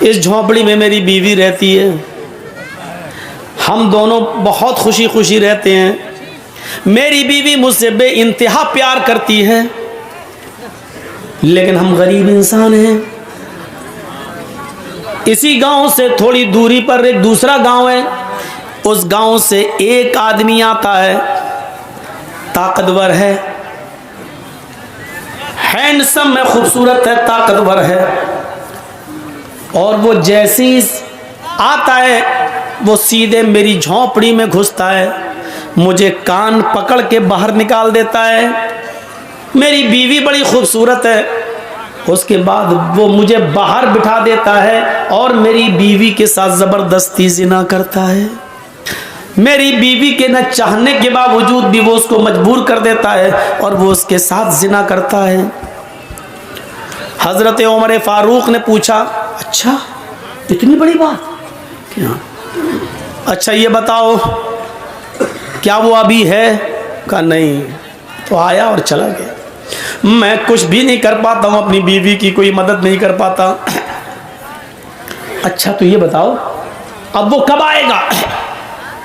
इस झोंपड़ी में मेरी बीवी रहती है, हम दोनों बहुत खुशी खुशी रहते हैं। मेरी बीवी मुझसे बेइंतहा प्यार करती है, लेकिन हम गरीब इंसान हैं। इसी गांव से थोड़ी दूरी पर एक दूसरा गांव है, उस गांव से एक आदमी आता है, ताकतवर है, हैंडसम है, खूबसूरत है, ताकतवर है। और वो जैसे ही आता है वो सीधे मेरी झोंपड़ी में घुसता है, मुझे कान पकड़ के बाहर निकाल देता है। मेरी बीवी बड़ी खूबसूरत है, उसके बाद वो मुझे बाहर बिठा देता है और मेरी बीवी के साथ ज़बरदस्ती ज़िना करता है। मेरी बीवी के न चाहने के बावजूद भी वो उसको मजबूर कर देता है और वो उसके साथ ज़िना करता है। हज़रत उमर फारूक ने पूछा, अच्छा इतनी बड़ी बात क्या? अच्छा ये बताओ क्या वो अभी है? कहा नहीं। तो आया और चला गया। मैं कुछ भी नहीं कर पाता हूँ, अपनी बीवी की कोई मदद नहीं कर पाता। अच्छा तो ये बताओ अब वो कब आएगा?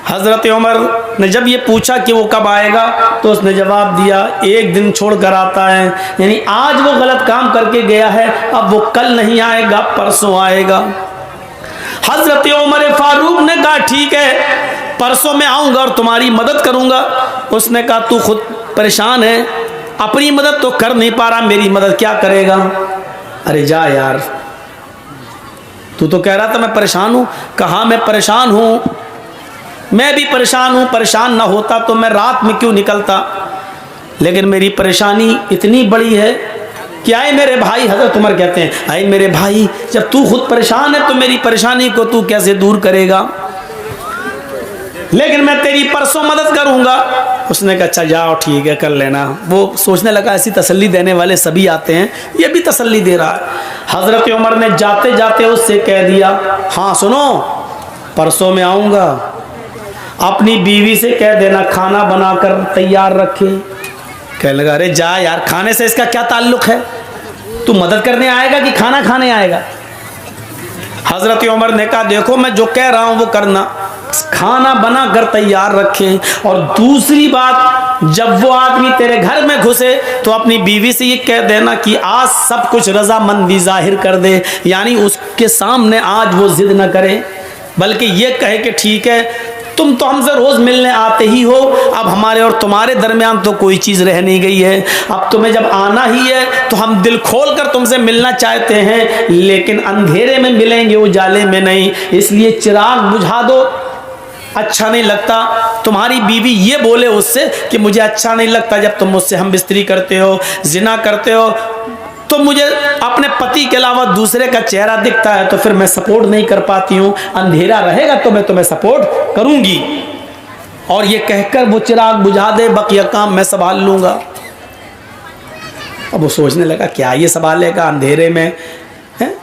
हज़रत उमर ने जब ये पूछा कि वो कब आएगा, तो उसने जवाब दिया, एक दिन छोड़कर आता है, यानी आज वो गलत काम करके गया है, अब वो कल नहीं आएगा, परसों आएगा। हज़रत उमर फारूक ने कहा ठीक है, परसों मैं आऊँगा और तुम्हारी मदद करूँगा। उसने कहा तू खुद परेशान है, अपनी मदद तो कर नहीं पा रहा, मेरी मदद क्या करेगा? अरे जा यार, तू तो कह रहा था मैं परेशान हूँ। कहा मैं परेशान हूँ, मैं भी परेशान हूँ, परेशान ना होता तो मैं रात में क्यों निकलता, लेकिन मेरी परेशानी इतनी बड़ी है कि आए मेरे भाई, हज़रत उमर कहते हैं, आए मेरे भाई, जब तू खुद परेशान है तो मेरी परेशानी को तू कैसे दूर करेगा? लेकिन मैं तेरी परसों मदद करूँगा। उसने कहा अच्छा जाओ ठीक है कर लेना। वो सोचने लगा ऐसी तसल्ली देने वाले सभी आते हैं, ये भी तसल्ली दे रहा है। हज़रत उमर ने जाते जाते उससे कह दिया, हाँ सुनो, परसों में आऊँगा, अपनी बीवी से कह देना खाना बनाकर तैयार रखे। कहने लगा अरे जा यार, खाने से इसका क्या ताल्लुक है? तू मदद करने आएगा कि खाना खाने आएगा? हज़रत उमर ने कहा देखो मैं जो कह रहा हूँ वो करना, खाना बना कर तैयार रखें। और दूसरी बात, जब वो आदमी तेरे घर में घुसे तो अपनी बीवी से ये कह देना कि आज सब कुछ रजामंदी जाहिर कर दे, यानी उसके सामने आज वो जिद न करे, बल्कि ये कहे कि ठीक है तुम तो हमसे रोज़ मिलने आते ही हो, अब हमारे और तुम्हारे दरमियान तो कोई चीज़ रह नहीं गई है, अब तुम्हें जब आना ही है तो हम दिल खोल कर तुमसे मिलना चाहते हैं, लेकिन अंधेरे में मिलेंगे, उजाले में नहीं, इसलिए चिराग बुझा दो। अच्छा नहीं लगता, तुम्हारी बीवी ये बोले उससे कि मुझे अच्छा नहीं लगता जब तुम मुझसे हम बिस्तरी करते हो, जिना करते हो, तो मुझे अपने पति के अलावा दूसरे का चेहरा दिखता है तो फिर मैं सपोर्ट नहीं कर पाती हूँ, अंधेरा रहेगा तो मैं तुम्हें सपोर्ट करूँगी। और ये कहकर वो चिराग बुझा दे, बकिया काम मैं संभाल लूँगा। अब वो सोचने लगा क्या ये संभालेगा अंधेरे में, है?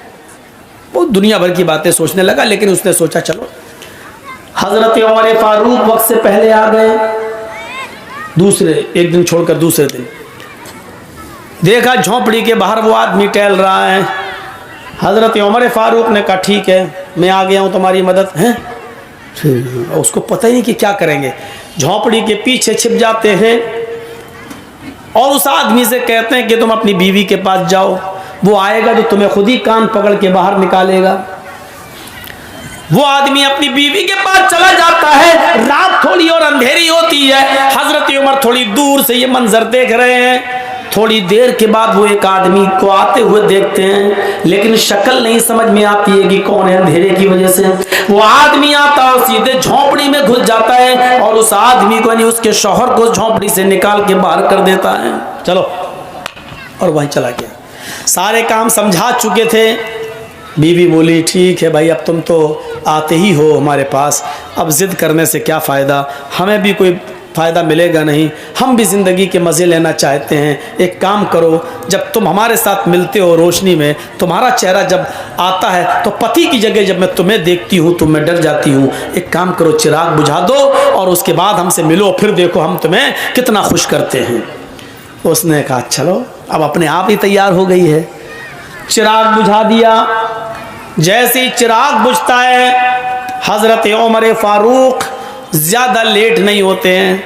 वो दुनिया भर की बातें सोचने लगा, लेकिन उसने सोचा चलो। हज़रत उमर फारूक वक्त से पहले आ गए, दूसरे एक दिन छोड़कर दूसरे दिन देखा झोंपड़ी के बाहर वो आदमी टहल रहा है। हज़रत उमर फारूक ने कहा ठीक है मैं आ गया हूँ तुम्हारी मदद है। उसको पता ही नहीं कि क्या करेंगे, झोंपड़ी के पीछे छिप जाते हैं और उस आदमी से कहते हैं कि तुम अपनी बीवी के पास जाओ, वो आएगा तो तुम्हें खुद ही कान पकड़ के बाहर निकालेगा। वो आदमी अपनी बीवी के पास चला जाता है, रात थोड़ी और अंधेरी होती है, हज़रत उमर थोड़ी दूर से ये मंजर देख रहे हैं। थोड़ी देर के बाद वो एक आदमी को आते हुए देखते हैं, लेकिन शक्ल नहीं समझ में आती है कि कौन है, अंधेरे की वजह से। वो आदमी आता और सीधे झोंपड़ी में घुस जाता है और उस आदमी को यानी उसके शौहर को झोंपड़ी से निकाल के बाहर कर देता है। चलो, और वहीं चला गया। सारे काम समझा चुके थे। बीवी बोली ठीक है भाई, अब तुम तो आते ही हो हमारे पास, अब जिद करने से क्या फ़ायदा, हमें भी कोई फ़ायदा मिलेगा नहीं, हम भी ज़िंदगी के मज़े लेना चाहते हैं। एक काम करो, जब तुम हमारे साथ मिलते हो रोशनी में, तुम्हारा चेहरा जब आता है तो पति की जगह जब मैं तुम्हें देखती हूँ तो मैं डर जाती हूँ। एक काम करो, चिराग बुझा दो और उसके बाद हमसे मिलो, फिर देखो हम तुम्हें कितना खुश करते हैं। उसने कहा चलो, अब अपने आप ही तैयार हो गई है। चिराग बुझा दिया जैसे ही चिराग बुझता है, हजरत उमर फारूक ज्यादा लेट नहीं होते हैं,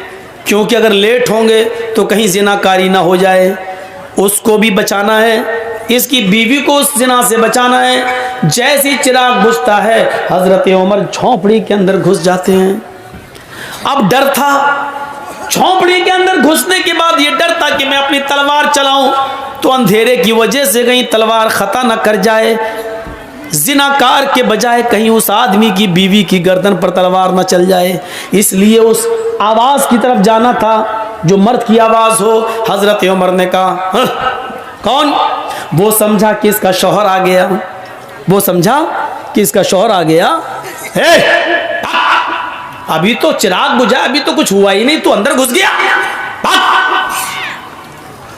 क्योंकि अगर लेट होंगे तो कहीं जिनाकारी ना हो जाए, उसको भी बचाना है, इसकी बीवी को उस जिना से बचाना है। जैसे ही चिराग बुझता है, हजरत उमर झोंपड़ी के अंदर घुस जाते हैं। अब डर था, झोंपड़ी के अंदर घुसने के बाद ये डर था कि मैं अपनी तलवार चलाऊं तो अंधेरे की वजह से कहीं तलवार खता न कर जाए, जिनाकार के बजाय कहीं उस आदमी की बीवी की गर्दन पर तलवार न चल जाए, इसलिए उस आवाज की तरफ जाना था जो मर्द की आवाज हो। हजरत उमर ने कहा, कौन? वो समझा कि इसका शौहर आ गया, वो समझा कि इसका शौहर आ गया। अभी तो चिराग बुझा, अभी तो कुछ हुआ ही नहीं, तू अंदर घुस गया।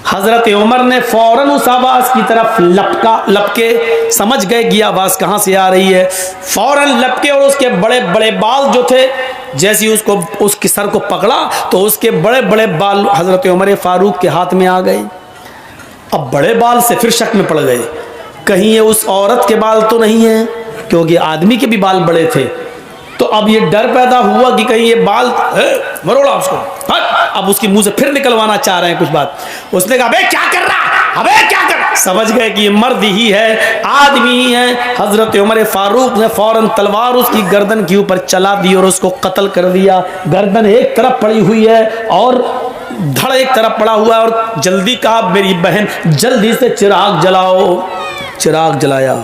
हजरत उमर ने फौरन उस आवाज की तरफ लपके, समझ गए कि आवाज कहां से आ रही है, फौरन लपके और उसके बड़े बड़े बाल जो थे, जैसे ही उसको उसके सर को पकड़ा तो उसके बड़े बड़े बाल हजरत उमर फारूक के हाथ में आ गए। अब बड़े बाल से फिर शक में पड़ गए, कहीं ये उस औरत के बाल तो नहीं है, क्योंकि आदमी के भी बाल बड़े थे। तो अब ये डर पैदा हुआ कि कहीं ये बाल मरोड़ा उसको, अब उसके मुंह से फिर निकलवाना चाह रहे हैं कुछ बात। उसने कहा, अबे क्या कर रहा, अबे क्या कर। समझ गए कि ये मर्द ही है, आदमी ही है। हजरत उमर फारूक ने फौरन तलवार उसकी गर्दन के ऊपर चला दी और उसको कत्ल कर दिया। गर्दन एक तरफ पड़ी हुई है और धड़ एक तरफ पड़ा हुआ है, और जल्दी कहा, मेरी बहन जल्दी से चिराग जलाओ। चिराग जलाया,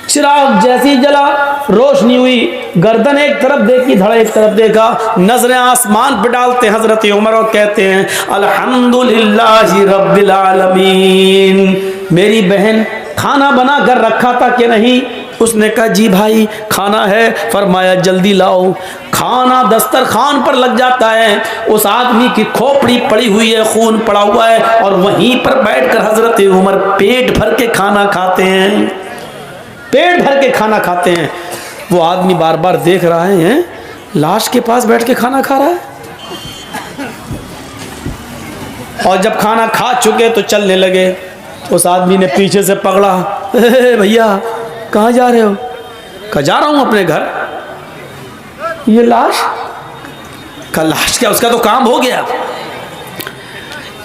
चिराग जैसे ही जला, रोशनी हुई, गर्दन एक तरफ देखी, धड़ एक तरफ देखा, नजरें आसमान पे डालते हजरत उमर और कहते हैं, अल्हम्दुलिल्लाहि रब्बिल आलमीन। मेरी बहन खाना बना कर रखा था कि नहीं? उसने कहा, जी भाई खाना है। फरमाया, जल्दी लाओ। खाना दस्तरखान पर लग जाता है, उस आदमी की खोपड़ी पड़ी हुई है, खून पड़ा हुआ है, और वहीं पर बैठकर हजरत उमर पेट भर के खाना खाते हैं, पेट भर के खाना खाते हैं। वो आदमी बार बार देख रहा है, लाश के पास बैठ के खाना खा रहा है। और जब खाना खा चुके तो चलने लगे, उस आदमी ने पीछे से पकड़ा, भैया कहाँ जा रहे हो? कहा, जा रहा हूं अपने घर। ये लाश? का लाश क्या, उसका तो काम हो गया।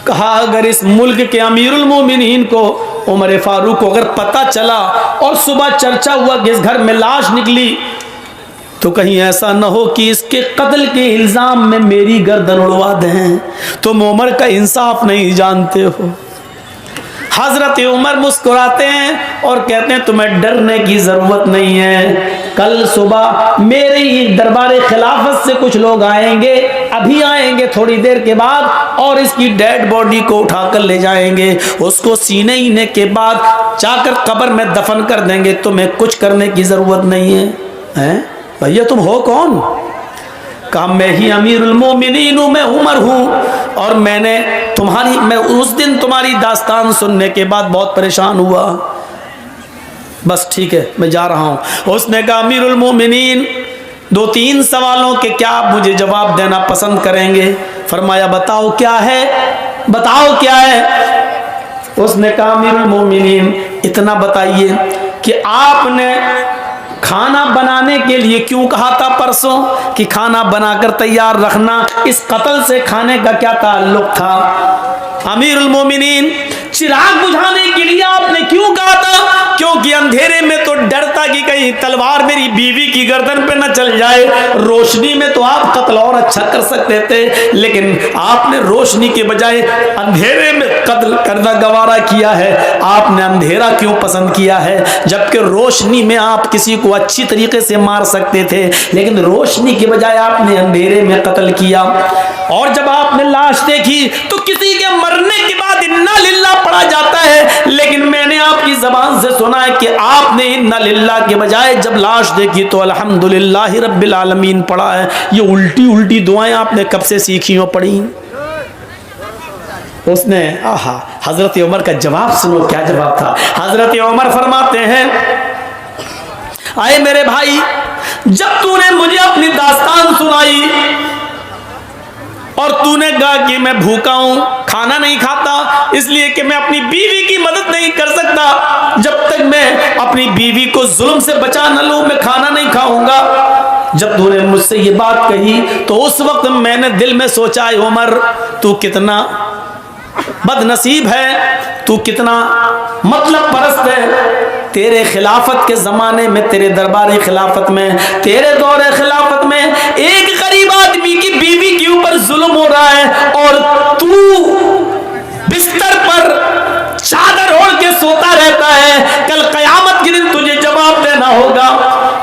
कहा, अगर इस मुल्क के अमीरुल मोमिनीन को, उमर फारूक को अगर पता चला और सुबह चर्चा हुआ कि इस घर में लाश निकली, तो कहीं ऐसा न हो कि इसके कत्ल के इल्जाम में मेरी गर्दन उड़वा दें। तुम उमर का इंसाफ नहीं जानते हो। हजरत उमर मुस्कुराते हैं और कहते हैं, तुम्हें डरने की जरूरत नहीं है। कल सुबह मेरे ही दरबार खिलाफत से कुछ लोग आएंगे, अभी आएंगे थोड़ी देर के बाद, और इसकी डेड बॉडी को उठाकर ले जाएंगे, उसको सीने हीने के बाद जाकर कब्र में दफन कर देंगे। तुम्हें कुछ करने की जरूरत नहीं है। हैं भैया, तुम हो कौन? कहा, मैं ही अमीरुल मोमिनीन हूं, मैं उमर हूं, और मैं उस दिन तुम्हारी दास्तान सुनने के बाद बहुत परेशान हुआ। बस ठीक है, मैं जा रहा हूं। उसने कहा, अमीरुल मोमिनीन, 2-3 सवालों के क्या आप मुझे जवाब देना पसंद करेंगे? फरमाया, बताओ क्या है, बताओ क्या है। उसने कहा, अमीरुल मोमिनीन, इतना बताइए कि आपने खाना बनाने के लिए क्यों कहा था परसों कि खाना बनाकर तैयार रखना, इस कत्ल से खाने का क्या ताल्लुक था? अमीरुल मोमिनीन, चिराग बुझाने के लिए आपने क्यों कहा था? क्योंकि अंधेरे में तो डरता कि कहीं तलवार मेरी बीवी की गर्दन पे न चल जाए, रोशनी में तो आप कत्ल और अच्छा कर सकते थे, लेकिन आपने रोशनी के बजाय अंधेरे में कत्ल करना गवारा किया है। आपने अंधेरा क्यों पसंद किया है, जबकि रोशनी में आप किसी को अच्छी तरीके से मार सकते थे, लेकिन रोशनी के बजाय आपने अंधेरे में कत्ल किया। और जब आपने लाश देखी तो किसी के मरने के बाद इन्ना लिल्लाह पढ़ा जाता है, लेकिन मैंने आपकी जबान से सुना है कि आपने इन्ना लिल्लाह के बजाय जब लाश देखी तो अल्हम्दुलिल्लाहि रब्बिल आलमीन पढ़ा है। ये उल्टी उल्टी दुआएं आपने कब से सीखी हो, पढ़ी? उसने हजरत उमर का जवाब सुनो, क्या जवाब था। हजरत उमर फरमाते हैं, आए मेरे भाई, जब तूने मुझे अपनी दास्तान सुनाई और तूने कहा कि मैं भूखा हूं, खाना नहीं खाता, इसलिए कि मैं अपनी बीवी की मदद नहीं कर सकता। जब तक मैं अपनी बीवी को जुल्म से बचा न लूं, मैं खाना नहीं खाऊंगा। जब तूने मुझसे ये बात कही तो उस वक्त मैंने दिल में सोचा, उमर तू कितना बदनसीब है, तू कितना मतलब परस्त है। तेरे खिलाफत के जमाने में, तेरे दरबारी खिलाफत में, तेरे दौरे खिलाफत में एक गरीब आदमी की बीवी के ऊपर जुल्म हो रहा है और तू बिस्तर पर चादर ओढ़ के सोता रहता है। कल कयामत के दिन तुझे जवाब देना होगा।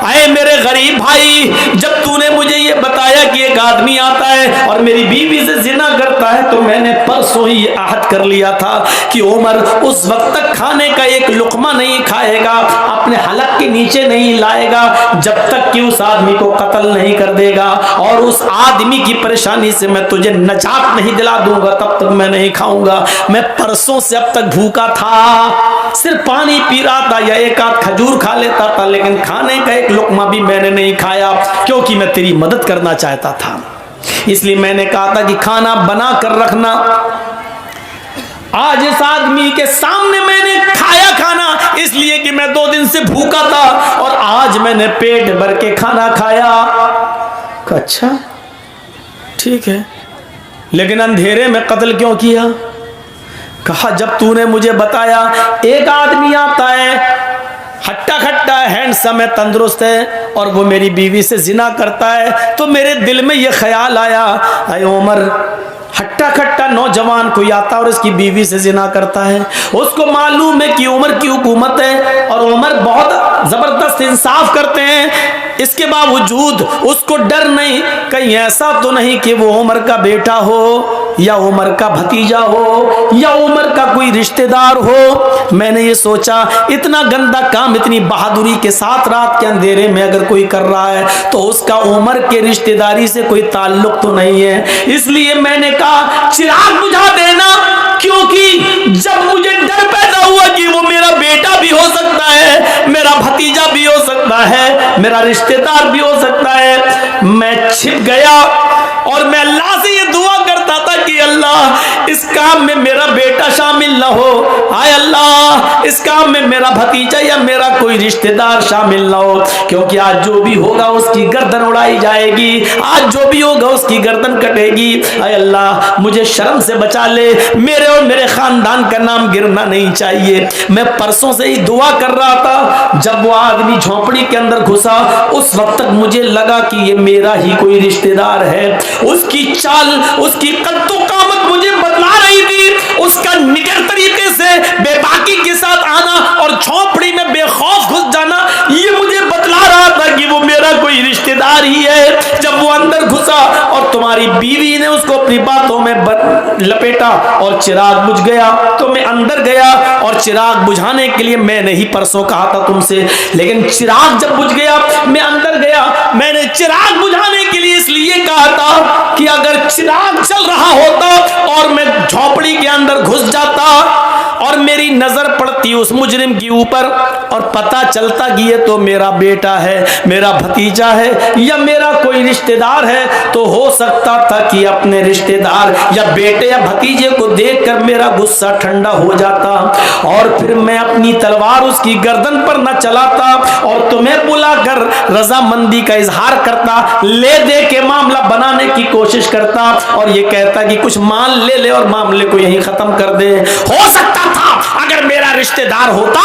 आए मेरे गरीब भाई, जब तूने मुझे ये बताया कि एक आदमी आता है और मेरी बीवी से जिना करता है, तो मैंने परसों ही आहद कर लिया था कि उमर उस वक्त तक खाने का एक लुकमा नहीं खाएगा, अपने हलक के नीचे नहीं लाएगा, जब तक कि उस आदमी को कत्ल नहीं कर देगा, और उस आदमी की परेशानी से मैं तुझे नजात नहीं दिला दूंगा, तब तक मैं नहीं खाऊंगा। मैं परसों से अब तक भूखा था, सिर्फ पानी पी रहा था या एक आध खजूर खा लेता था, लेकिन खाने का एक लुकमा भी मैंने नहीं खाया, क्योंकि मैं तेरी मदद करना चाहता था। इसलिए मैंने कहा था कि खाना बना कर रखना। आज इस आदमी के सामने मैंने खाया खाना, इसलिए कि मैं 2 दिन से भूखा था और आज मैंने पेट भर के खाना खाया। अच्छा ठीक है, लेकिन अंधेरे में कत्ल क्यों किया? कहा जब तूने मुझे बताया एक आदमी आता है, हट्टा खट्टा है, हैंडसम है, तंदुरुस्त है, और वो मेरी बीवी से जिना करता है, तो मेरे दिल में ये ख्याल आया, अरे उमर हट्टा खट्टा नौजवान कोई आता और उसकी बीवी से जिना करता है, उसको मालूम है कि उमर की हुकूमत है और उमर बहुत जबरदस्त इंसाफ करते हैं, इसके बावजूद उसको डर नहीं, कहीं ऐसा तो नहीं कि वो उमर का बेटा हो या उमर का भतीजा हो या उमर का कोई रिश्तेदार हो। मैंने ये सोचा इतना गंदा काम इतनी बहादुरी के साथ रात के अंधेरे में अगर कोई कर रहा है तो उसका उमर के रिश्तेदारी से कोई ताल्लुक तो नहीं है। इसलिए मैंने कहा चिराग बुझा देना, क्योंकि जब मुझे डर पैदा हुआ कि वो मेरा बेटा भी हो सकता है, मेरा भतीजा भी हो सकता है, मेरा रिश्तेदार भी हो सकता है, मैं छिप गया और मैं अल्लाह से ये दुआ करता था कि अल्लाह इस काम में मेरा बेटा शामिल ना हो, हाय अल्लाह इस काम में मेरा भतीजा या मेरा कोई रिश्तेदार शामिल ना हो, क्योंकि आज जो भी होगा उसकी गर्दन उड़ाई जाएगी, आज जो भी होगा उसकी गर्दन कटेगी। हाय अल्लाह मुझे शर्म से बचा ले, मेरे और मेरे खानदान का नाम गिरना नहीं चाहिए। मैं परसों से ही दुआ कर रहा था, जब वो आदमी झोपड़ी के अंदर घुसा उस वक्त तक मुझे लगा कि ये मेरा ही कोई रिश्तेदार है। उसकी चाल, उसकी कद्दो कामत मुझे बदला रही थी, उसका निगर तरीके से बेबाकी के साथ आना और झोपड़ी में बेखौफ घुस जाना, ये मुझे बतला रहा था कि वो मेरा कोई रिश्तेदार ही है। जब वो अंदर घुसा और तुम्हारी बीवी ने उसको अपनी बातों में लपेटा और चिराग बुझ गया, तो मैं अंदर गया और चिराग बुझाने के लिए मैंने ही परसों कहा था तुमसे, लेकिन चिराग जब बुझ गया मैं अंदर गया, मैंने चिराग बुझाने के लिए इसलिए कहा था कि अगर चिराग चल रहा होता और मैं झोपड़ी के अंदर घुस जाता और मेरी नजर पड़ती उस मुजरिम के ऊपर और पता चलता कि ये तो मेरा बेटा है, मेरा भतीजा है या मेरा कोई रिश्तेदार है, तो हो सकता था कि अपने रिश्तेदार या बेटे या भतीजे को देखकर मेरा गुस्सा ठंडा हो जाता और फिर मैं अपनी तलवार उसकी गर्दन पर न चलाता और तुम्हें बुलाकर रजामंदी का इजहार करता, ले दे के मामला बनाने की कोशिश करता और ये कहता कि कुछ माल ले ले और मामले को यहीं खत्म कर दे। हो सकता था अगर मेरा रिश्तेदार होता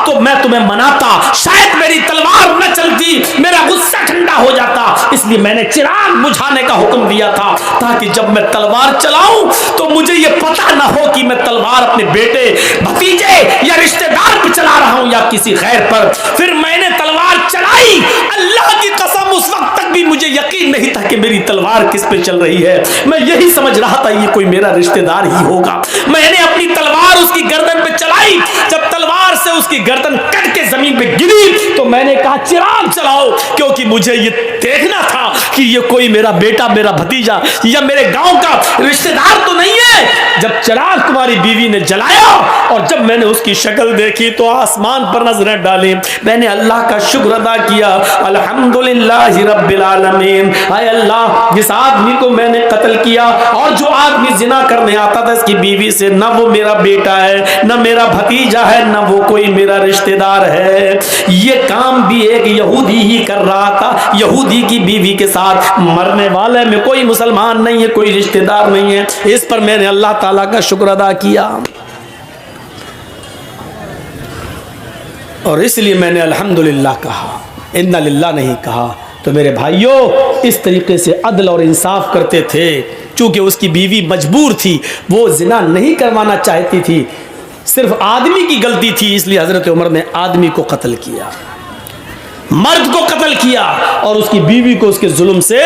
तो मैं तुम्हें मनाता, शायद मेरी तलवार न चलती, मेरा गुस्सा ठंडा हो जाता, इसलिए मैंने चिराग बुझाने का हुक्म दिया था ताकि जब मैं तलवार चलाऊं तो मुझे यह पता ना हो कि मैं तलवार अपने बेटे, भतीजे या रिश्तेदार पर चला रहा हूं या किसी गैर पर। फिर मैंने तलवार चलाई, अल्लाह की कसम उस वक्त तक भी मुझे यकीन नहीं था कि मेरी तलवार किस पे चल रही है, मैं यही समझ रहा था ये कोई मेरा रिश्तेदार ही होगा। मैंने अपनी तलवार उसकी गर्दन पे चलाई, जब तलवार से उसकी गर्दन कट के जमीन पे गिरी तो मैंने कहा चिराग चलाओ, क्योंकि मुझे ये देखना था कि ये कोई मेरा बेटा, मेरा भतीजा या मेरे गांव का रिश्तेदार तो नहीं है। जब चिराग तुम्हारी बीवी ने जलाया और जब मैंने उसकी शक्ल देखी तो आसमान पर नजरें डाली, मैंने अल्लाह का शुक्र अदा किया, अल्हम्दुलिल्लाहि रब्बिल आलमीन। हाय अल्लाह, जिस आदमी को मैंने कत्ल किया और जो आदमी जिना करने आता था इसकी बीवी से, न वो मेरा बेटा है, न मेरा भतीजा है, न वो कोई मेरा रिश्तेदार है। ये काम भी एक यहूदी ही कर रहा था, यहूदी की बीवी के साथ। मरने वाले में कोई मुसलमान नहीं है, कोई रिश्तेदार नहीं है। इस पर मैंने अल्लाह ताला का शुक्र अदा किया और इसलिए मैंने अल्हम्दुलिल्लाह कहा, इन्ना लिल्लाह नहीं कहा। तो मेरे भाइयों, इस तरीके से अदल और इंसाफ करते थे। चूंकि उसकी बीवी मजबूर थी, वो जिना नहीं करवाना चाहती थी, सिर्फ आदमी की गलती थी, इसलिए हजरत उमर ने आदमी को कत्ल किया, मर्द को कत्ल किया और उसकी बीवी को उसके जुल्म से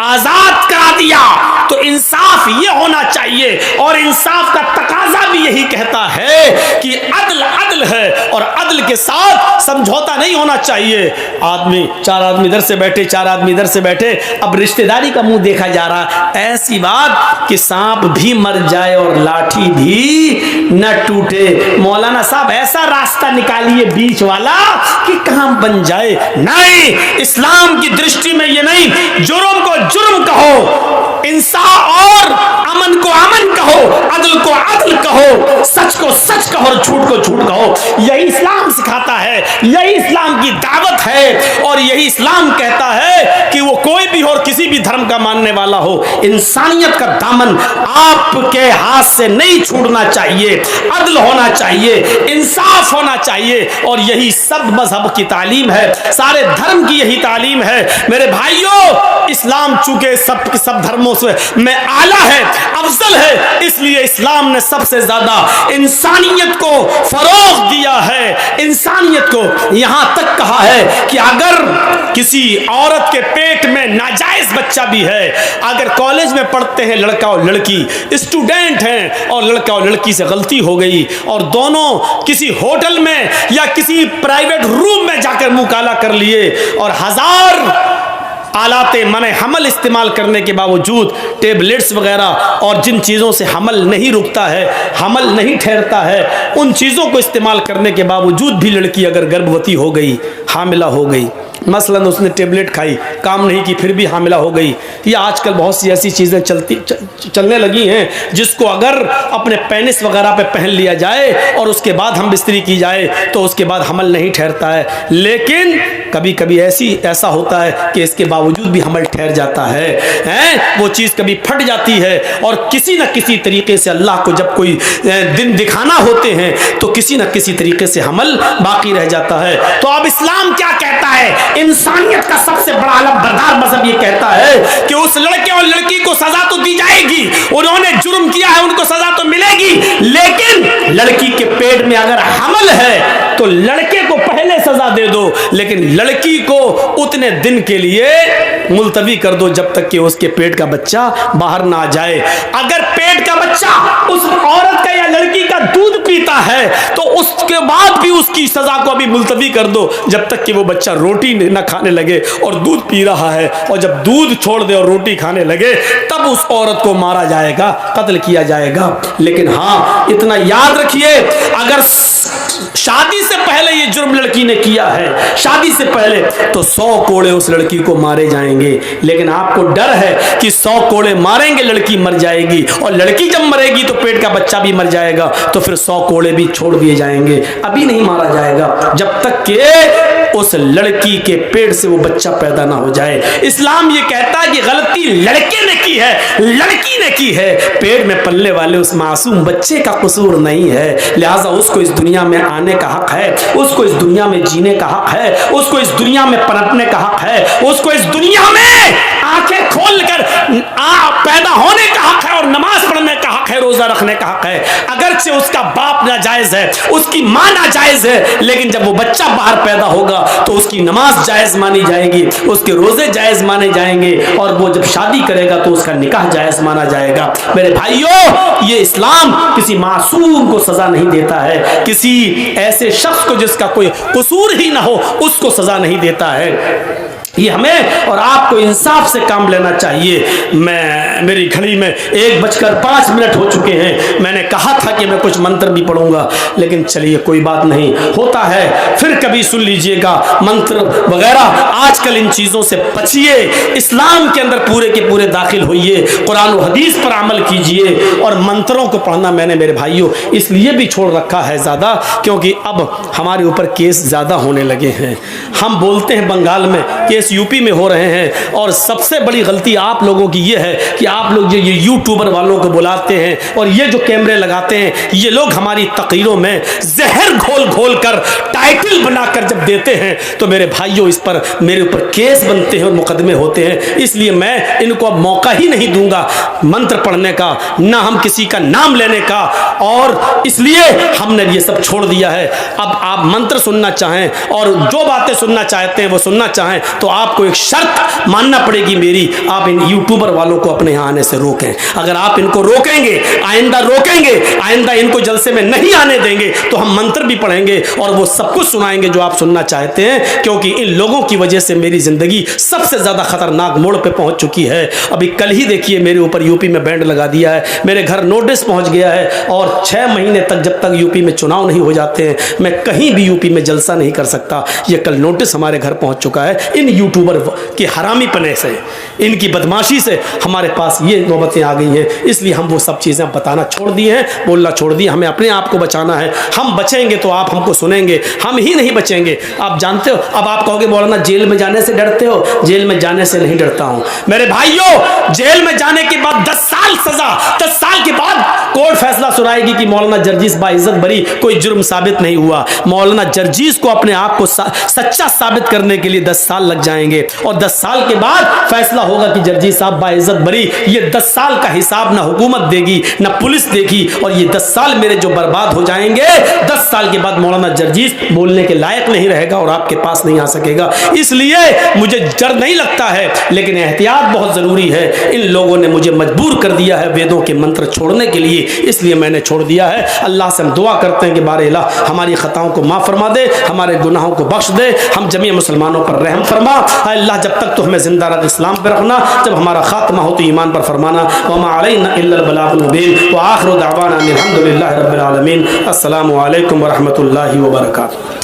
आजाद करा दिया। तो इंसाफ ये होना चाहिए और इंसाफ का तकाजा भी यही कहता है कि अदल अदल है और अदल के साथ समझौता नहीं होना चाहिए। आदमी, चार आदमी इधर से बैठे, चार आदमी इधर से बैठे, अब रिश्तेदारी का मुंह देखा जा रहा। ऐसी बात कि सांप भी मर जाए और लाठी भी न टूटे। मौलाना साहब ऐसा रास्ता निकालिए बीच वाला कि काम बन जाए। नहीं, इस्लाम की दृष्टि में ये नहीं, जुर्म को जुर्म कहो, इंसाफ और अमन को अमन कहो, अदल को अदल कहो, सच को सच कहो और झूठ को झूठ कहो। यही इस्लाम सिखाता है, यही इस्लाम की दावत है और यही इस्लाम कहता है कि वो कोई भी हो और किसी भी धर्म का मानने वाला हो, इंसानियत का दामन आपके हाथ से नहीं छूटना चाहिए, अदल होना चाहिए, इंसाफ होना चाहिए। और यही सब मजहब की तालीम है, सारे धर्म की यही तालीम है। मेरे भाइयों, इस्लाम चूंकि सब धर्मों से में आला है, अफजल है, इसलिए इस्लाम ने सबसे ज्यादा इंसानियत को फरोग दिया है। इंसानियत को यहां तक कहा है कि अगर किसी औरत के पेट में नाजायज बच्चा भी है, अगर कॉलेज में पढ़ते हैं लड़का और लड़की, स्टूडेंट हैं और लड़का और लड़की से गलती हो गई और दोनों किसी होटल में या किसी प्राइवेट रूम में जाकर मुंह काला कर लिए और हजार आलाते मने हमल इस्तेमाल करने के बावजूद, टेबलेट्स वगैरह और जिन चीज़ों से हमल नहीं रुकता है, हमल नहीं ठहरता है, उन चीज़ों को इस्तेमाल करने के बावजूद भी लड़की अगर गर्भवती हो गई, हामिला हो गई, मसलन उसने टेबलेट खाई, काम नहीं की, फिर भी हामिला हो गई, या आजकल बहुत सी ऐसी चीज़ें चलने लगी हैं जिसको अगर अपने पेनिस वगैरह पे पहन लिया जाए और उसके बाद हम बिस्तरी की जाए तो उसके बाद हमल नहीं ठहरता है। लेकिन कभी कभी ऐसा होता है कि इसके बावजूद भी हमल ठहर जाता है, वो चीज़ कभी फट जाती है और किसी न किसी तरीके से अल्लाह को जब कोई दिन दिखाना होते हैं तो किसी न किसी तरीके से हमल बाकी रह जाता है। तो अब इस्लाम क्या कहता है? इंसानियत का सबसे बड़ा अलमबरदार मजहब ये कहता है कि उस लड़के और लड़की को सजा तो दी जाएगी, उन्होंने जुर्म किया है उनको सजा तो मिलेगी, लेकिन लड़की के पेट में अगर हमल है तो लड़के को पहले सजा दे दो, लेकिन लड़की को उतने दिन के लिए मुलतवी कर दो जब तक कि उसके पेट का बच्चा बाहर ना आ जाए। अगर पेट का बच्चा उस औरत का या लड़की का दूध पीता है तो उसके बाद भी उसकी सजा को अभी मुलतवी कर दो जब तक कि वो बच्चा रोटी न खाने लगे और दूध पी रहा है, और जब दूध छोड़ दे और रोटी खाने लगे तब उस औरत को मारा जाएगा, कत्ल किया जाएगा। लेकिन हाँ, इतना याद रखिए, अगर शादी से पहले ये जुर्म लड़की ने किया है, शादी से पहले, तो 100 कोड़े उस लड़की को मारे जाएंगे। लेकिन आपको डर है कि 100 कोड़े मारेंगे लड़की मर जाएगी, और लड़की जब मरेगी तो पेट का बच्चा भी मर जाएगा, तो फिर 100 कोड़े भी छोड़ दिए जाएंगे, अभी नहीं मारा जाएगा जब तक कि उस लड़की के पेट से वो बच्चा पैदा ना हो जाए। इस्लाम ये कहता है कि गलती लड़के ने की है, लड़की ने की है, पेट में पलने वाले उस मासूम बच्चे का कसूर नहीं है, लिहाजा उसको इस दुनिया में आने का हक है, उसको इस दुनिया में जीने का हक है, उसको इस दुनिया में पनपने का हक है, उसको इस दुनिया में आंखें खोलकर पैदा होने का हक है और नमाज पढ़ने का हक है, रोजा रखने का हक है। अगरचे उसका बाप नाजायज है, उसकी मां नाजायज है, लेकिन जब वो बच्चा बाहर पैदा होगा तो उसकी नमाज जायज मानी जाएगी, उसके रोजे जायज माने जाएंगे, और वो जब शादी करेगा तो उसका निकाह जायज माना जाएगा। मेरे भाइयों, ये इस्लाम किसी मासूम को सजा नहीं देता है, किसी ऐसे शख्स को जिसका कोई कसूर ही ना हो उसको सजा नहीं देता है। ये हमें और आपको इंसाफ से काम लेना चाहिए। मेरी घड़ी में 1:05 हो चुके हैं। मैंने कहा था कि मैं कुछ मंत्र भी पढ़ूंगा, लेकिन चलिए कोई बात नहीं, होता है, फिर कभी सुन लीजिएगा। मंत्र वगैरह आजकल इन चीज़ों से बचिए, इस्लाम के अंदर पूरे के पूरे दाखिल होइए, कुरान और हदीस पर अमल कीजिए। और मंत्रों को पढ़ना मैंने मेरे भाइयों इसलिए भी छोड़ रखा है ज़्यादा, क्योंकि अब हमारे ऊपर केस ज़्यादा होने लगे हैं। हम बोलते हैं बंगाल में केस यूपी में हो रहे हैं, और सबसे बड़ी गलती आप लोगों की ये है कि आप लोग जो ये यूट्यूबर वालों को बुलाते हैं और ये जो कैमरे लगाते हैं, ये लोग हमारी तकरीरों में जहर घोल घोल कर टाइटल बनाकर जब देते हैं तो मेरे भाइयों इस पर मेरे ऊपर केस बनते हैं और मुकदमे होते हैं। इसलिए मैं इनको अब मौका ही नहीं दूंगा मंत्र पढ़ने का, ना हम किसी का नाम लेने का, और इसलिए हमने ये सब छोड़ दिया है। अब आप मंत्र सुनना चाहें और जो बातें सुनना चाहते हैं वो सुनना चाहें तो आपको एक शर्त मानना पड़ेगी मेरी, आप इन यूट्यूबर वालों को अपने यहाँ आने से रोकें। अगर आप इनको रोकेंगे, आइंदा रोकेंगे, आइंदा इनको जलसे में नहीं आने देंगे, तो हम मंत्र भी पढ़ेंगे और वो सब कुछ सुनाएंगे जो आप सुनना चाहते हैं। क्योंकि इन लोगों की वजह से मेरी जिंदगी सबसे ज्यादा खतरनाक मोड़ पे पहुंच चुकी है। अभी कल ही देखिए मेरे ऊपर यूपी में बैंड लगा दिया है, मेरे घर नोटिस पहुंच गया है, और 6 महीने तक जब तक यूपी में चुनाव नहीं हो जाते हैं मैं कहीं भी यूपी में जलसा नहीं कर सकता। ये कल नोटिस हमारे घर पहुंच चुका है। इन यूट्यूबर के हरामीपने से, इनकी बदमाशी से हमारे पास ये नौबतें आ गई हैं। इसलिए हम वो सब चीज़ें बताना छोड़ दिए हैं, बोलना छोड़ दिए। हमें अपने आप को बचाना है। हम बचेंगे तो आप हमको सुनेंगे, हम ही नहीं बचेंगे। आप जानते हो, अब आप कहोगे मौलाना जेल में जाने से डरते हो, जेल में जाने से नहीं डरता हूं मेरे भाइयों। जेल में जाने के बाद 10 साल सजा, 10 साल के बाद कोर्ट फैसला सुनाएगी कि मौलाना जर्जीस बाइज्जत बरी, कोई जुर्म साबित नहीं हुआ। मौलाना जर्जीस को अपने आप को सच्चा साबित करने के लिए 10 साल लग जाएंगे, और 10 साल के बाद फैसला होगा कि जर्जीस साहब बाइज्जत बरी। ये 10 साल का हिसाब ना हुकूमत देगी ना पुलिस देगी, और ये 10 साल मेरे जो बर्बाद हो जाएंगे, 10 साल के बाद मौलाना जर्जीस बोलने के लायक नहीं रहेगा और आपके पास नहीं आ सकेगा। इसलिए मुझे डर नहीं लगता है, लेकिन एहतियात बहुत जरूरी है। इन लोगों ने मुझे मजबूर कर दिया है वेदों के मंत्र छोड़ने के लिए, इसलिए मैंने छोड़ दिया है। अल्लाह से हम दुआ करते हैं कि बारे इलाह हमारी खताओं को माफ फरमा दे, हमारे गुनाहों को बख्श दे, हम जमी मुसलमानों पर रहम फरमा। अल्लाह जब तक तो हमें जिंदा रख, इस्लाम पर रखना, जब हमारा खात्मा हो तो ईमान पर फरमाना। वमा अलैना इल्लल बलागुल मुबीन व आखिरु दअवाना अल्हम्दुलिल्लाहि रब्बिल आलमीन। अस्सलामु अलैकुम व रहमतुल्लाहि व बरकातुहू।